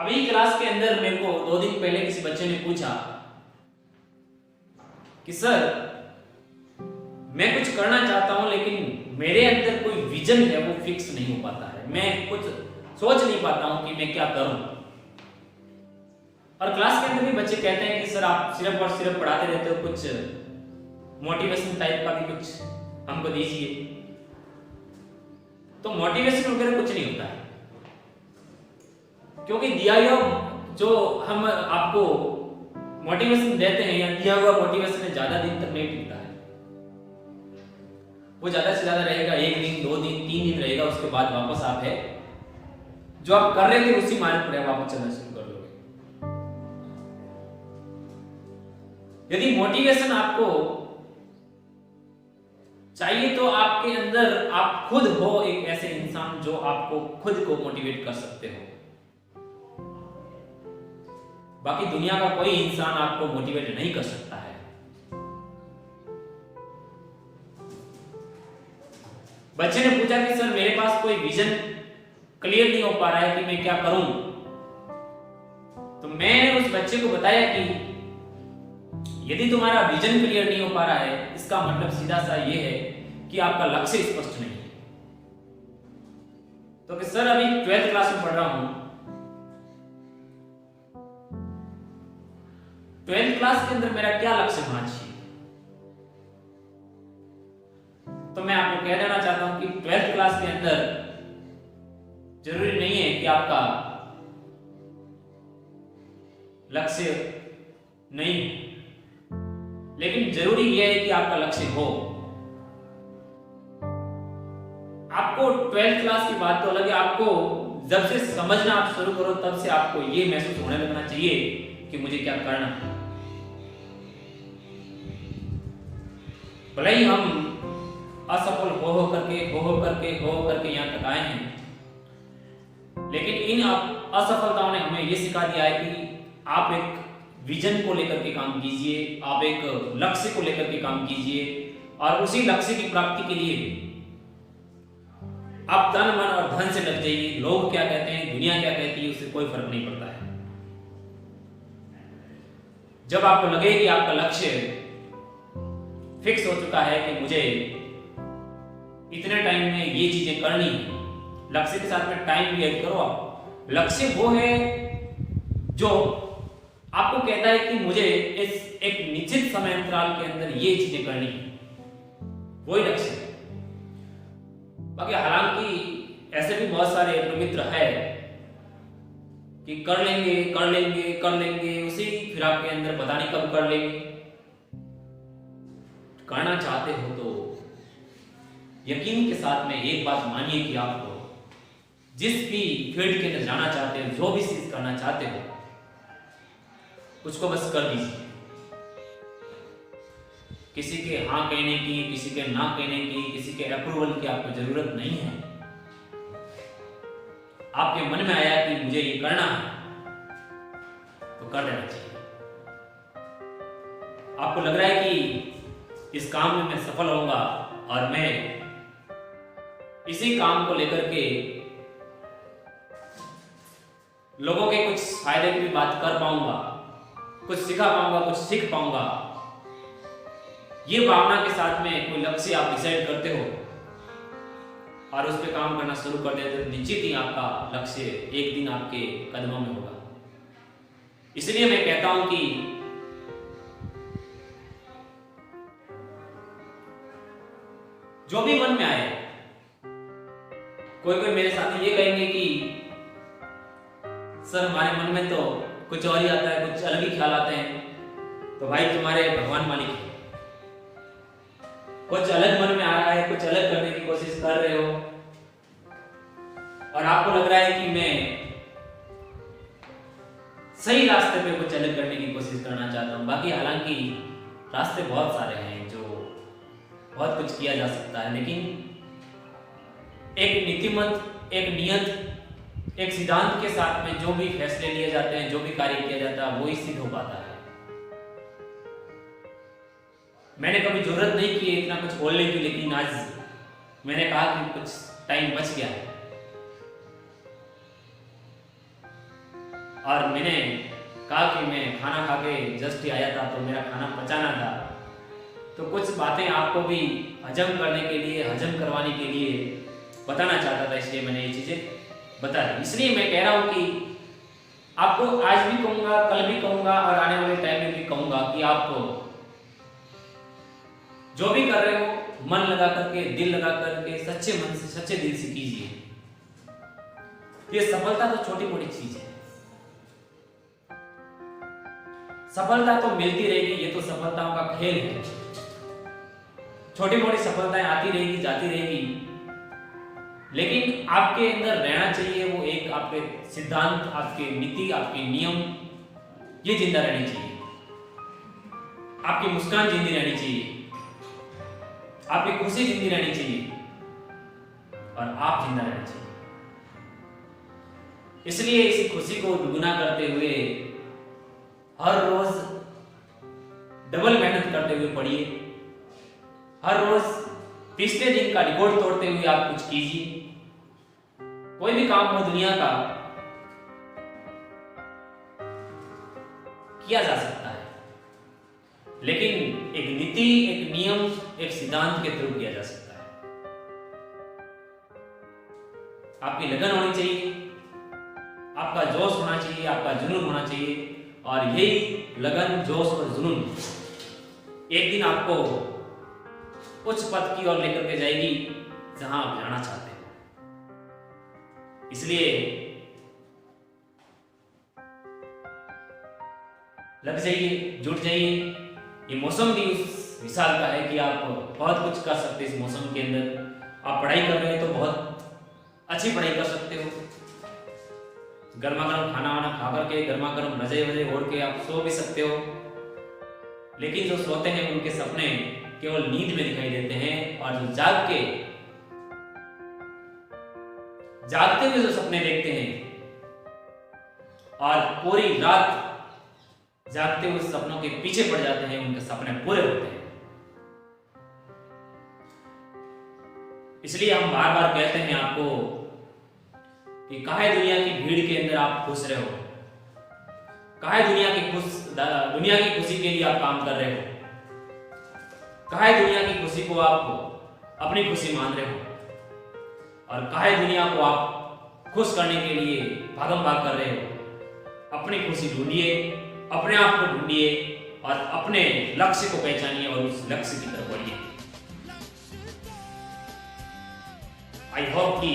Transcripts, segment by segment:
अभी क्लास के अंदर मेरे को 2 दिन पहले किसी बच्चे ने पूछा कि सर मैं कुछ करना चाहता हूं लेकिन मेरे अंदर कोई विजन है वो फिक्स नहीं हो पाता है, मैं कुछ सोच नहीं पाता हूं कि मैं क्या करूं। और क्लास के अंदर भी बच्चे कहते हैं कि सर आप सिर्फ और सिर्फ पढ़ाते रहते हो, कुछ मोटिवेशन टाइप का भी कुछ हमको दीजिए। तो मोटिवेशन वगैरह कुछ नहीं होता है, क्योंकि दिया हुआ जो हम आपको मोटिवेशन देते हैं या दिया हुआ मोटिवेशन ज्यादा दिन तक नहीं टिकता है। वो ज्यादा से ज्यादा रहेगा 1 दिन 2 दिन 3 दिन रहेगा, उसके बाद वापस आप है जो आप कर रहे थे उसी मार्ग पर वापस चलना शुरू कर दोगे। यदि मोटिवेशन आपको चाहिए तो आपके अंदर आप खुद हो एक ऐसे इंसान जो आपको खुद को मोटिवेट कर सकते हो। बाकी दुनिया का कोई इंसान आपको मोटिवेट नहीं कर सकता है। बच्चे ने पूछा कि सर मेरे पास कोई विजन क्लियर नहीं हो पा रहा है कि मैं क्या करूं। तो मैंने उस बच्चे को बताया कि यदि तुम्हारा विजन क्लियर नहीं हो पा रहा है, इसका मतलब सीधा सा ये है कि आपका लक्ष्य स्पष्ट नहीं है। तो कि सर अभी 12th क्लास में पढ़ रहा हूं, 12th क्लास के अंदर मेरा क्या लक्ष्य होना चाहिए। तो मैं आपको कह देना चाहता हूं कि 12th क्लास के अंदर जरूरी नहीं है कि आपका लक्ष्य नहीं, लेकिन जरूरी यह है कि आपका लक्ष्य हो। आपको 12th क्लास की बात तो अलग है, आपको जब से समझना आप शुरू करो तब से आपको यह महसूस होने लगना चाहिए कि मुझे क्या करना है। भले ही हम असफल हो करके यहां तक आए हैं, लेकिन इन असफलताओं ने हमें यह सिखा दिया है कि आप एक विजन को लेकर के काम कीजिए, आप एक लक्ष्य को लेकर के काम कीजिए और उसी लक्ष्य की प्राप्ति के लिए आप तन मन और धन से लग जाइए। लोग क्या कहते हैं, दुनिया क्या कहती है, उससे कोई फर्क नहीं पड़ता है। जब आपको लगे कि आपका लक्ष्य फिक्स हो चुका है कि मुझे इतने टाइम में ये चीजें करनी है, लक्ष्य के साथ में टाइम भी ऐड करो। आप लक्ष्य वो है जो आपको कहता है कि मुझे इस एक निश्चित समय अंतराल के अंदर ये चीजें करनी है, वही लक्ष्य है। बाकी हालांकि ऐसे भी बहुत सारे अपने मित्र है कि कर लेंगे उसी फिर आपके अंदर पता नहीं कब कर लेंगे। करना चाहते हो तो यकीन के साथ में एक बात मानिए कि आप जिस भी फील्ड के अंदर जाना चाहते हो, जो भी चीज करना चाहते हो, उसको बस कर दीजिए। किसी के हाँ कहने की, किसी के ना कहने की, किसी के अप्रूवल की आपको जरूरत नहीं है। आपके मन में आया कि मुझे ये करना है तो कर देना चाहिए। आपको लग रहा है कि इस काम में मैं सफल होऊंगा और मैं इसी काम को लेकर के लोगों के कुछ फायदे की भी बात कर पाऊंगा, कुछ सिखा पाऊंगा, कुछ सीख पाऊंगा, ये भावना के साथ में कोई लक्ष्य आप डिसाइड करते हो और उस पर काम करना शुरू कर देते हो, निश्चित ही आपका लक्ष्य एक दिन आपके कदमों में होगा। इसलिए मैं कहता हूं कि जो भी मन में आए, कोई मेरे साथी ये कहेंगे कि सर हमारे मन में तो कुछ और ही आता है, कुछ अलग ही ख्याल आते हैं। तो भाई तुम्हारे भगवान मालिक है, कुछ अलग मन में आ रहा है, कुछ अलग करने की कोशिश कर रहे हो और आपको लग रहा है कि मैं सही रास्ते पे कुछ अलग करने की कोशिश करना चाहता हूं। बाकी हालांकि रास्ते बहुत सारे हैं, जो बहुत कुछ किया जा सकता है, लेकिन एक नीतिमत, एक नियत, एक सिद्धांत के साथ में जो भी फैसले लिए जाते हैं, जो भी कार्य किया जाता है, वो ही सिद्ध हो पाता है। मैंने कभी जरूरत नहीं की है इतना कुछ बोलने की, लेकिन आज मैंने कहा कि कुछ टाइम बच गया है। और मैंने कहा कि मैं खाना खा के जस्ट ही आया था तो मेरा खाना पचाना था, तो कुछ बातें आपको भी हजम करने के लिए, हजम करवाने के लिए बताना चाहता था, इसलिए मैंने ये चीज़ें बता दी। इसलिए मैं कह रहा हूँ कि आपको आज भी कहूँगा, कल भी कहूँगा और आने वाले टाइम में भी कहूँगा कि आप जो भी कर रहे हो मन लगा करके, दिल लगा करके, सच्चे मन से, सच्चे दिल से कीजिए। ये सफलता तो छोटी मोटी चीज है, सफलता तो मिलती रहेगी, ये तो सफलताओं का खेल है। छोटी मोटी सफलताएं आती रहेगी, जाती रहेगी, लेकिन आपके अंदर रहना चाहिए वो एक आपके सिद्धांत, आपके नीति, आपके नियम, ये जिंदा रहनी चाहिए। आपकी मुस्कान जिंदी रहनी चाहिए, आपकी खुशी जिंदी रहनी चाहिए और आप जिंदा रहना चाहिए। इसलिए इसी खुशी को दुगुना करते हुए हर रोज डबल मेहनत करते हुए पढ़िए, हर रोज पिछले दिन का रिकॉर्ड तोड़ते हुए आप कुछ कीजिए। कोई भी काम हो दुनिया का किया जा सकता है, लेकिन एक नीति, एक नियम, एक सिद्धांत के थ्रू किया जा सकता है। आपकी लगन होनी चाहिए, आपका जोश होना चाहिए, आपका जुनून होना चाहिए, और यही लगन, जोश और जुनून एक दिन आपको उच्च पद की ओर लेकर के जाएगी जहां आप जाना चाहते हैं। इसलिए लग जाइए, जुट जाइए। ये मौसम भी उस विशाल का है कि आप बहुत कुछ कर सकते हैं इस मौसम के अंदर। आप पढ़ाई कर रहे हैं तो बहुत अच्छी पढ़ाई कर सकते हो, गर्मा गर्म खाना वाना खा करके, गर्मा गर्म रजाई वजाई ओढ़ के आप सो भी सकते हो। लेकिन जो सोते हैं उनके सपने केवल नींद में दिखाई देते हैं, और जो जागते हुए जो सपने देखते हैं और पूरी रात जागते हुए सपनों के पीछे पड़ जाते हैं, उनके सपने पूरे होते हैं। इसलिए हम बार बार कहते हैं आपको कि काहे दुनिया की भीड़ के अंदर आप खुश रहे हो, काहे दुनिया की खुशी के लिए आप काम कर रहे हो, काहे दुनिया की खुशी को आप अपनी खुशी मान रहे हो, और काहे दुनिया को आप खुश करने के लिए भागम भाग कर रहे हो। अपनी खुशी ढूंढिए, अपने आप को ढूंढिए और अपने लक्ष्य को पहचानिए और उस लक्ष्य की तरफ बढ़िए। आई होप कि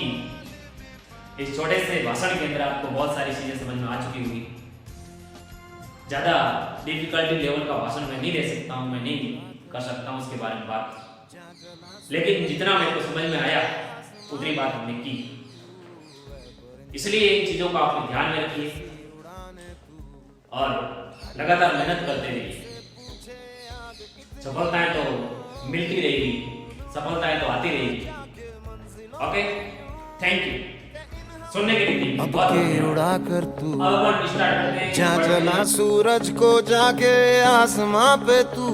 इस छोटे से भाषण के अंदर आपको बहुत सारी चीजें समझ में आ चुकी होगी। ज्यादा डिफिकल्टी लेवल का भाषण मैं नहीं दे सकता हूं, मैं नहीं कर सकता हूं उसके बारे में बात, लेकिन जितना मेरे को समझ में आया उतनी बात हमने की। इसलिए इन चीजों का आप ध्यान में रखिए और लगातार मेहनत करते रहिए। सफलताएं तो मिलती रहेगी, सफलताएं तो आती रहेगी। ओके, थैंक यू सुनने के लिए। अब के उड़ा कर तू जहाँ चला सूरज को जाके आसमां पे तू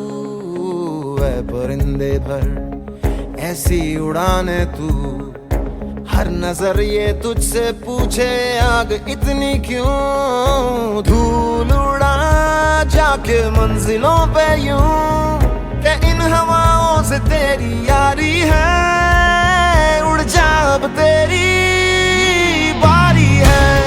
है परिंदे भर ऐसी उड़ाने तू। हर नजर ये तुझसे पूछे आग इतनी क्यों, धूल उड़ा जाके मंजिलों पे यूं कि इन हवाओं से तेरी यारी है। उड़ जा अब तेरी बारी है।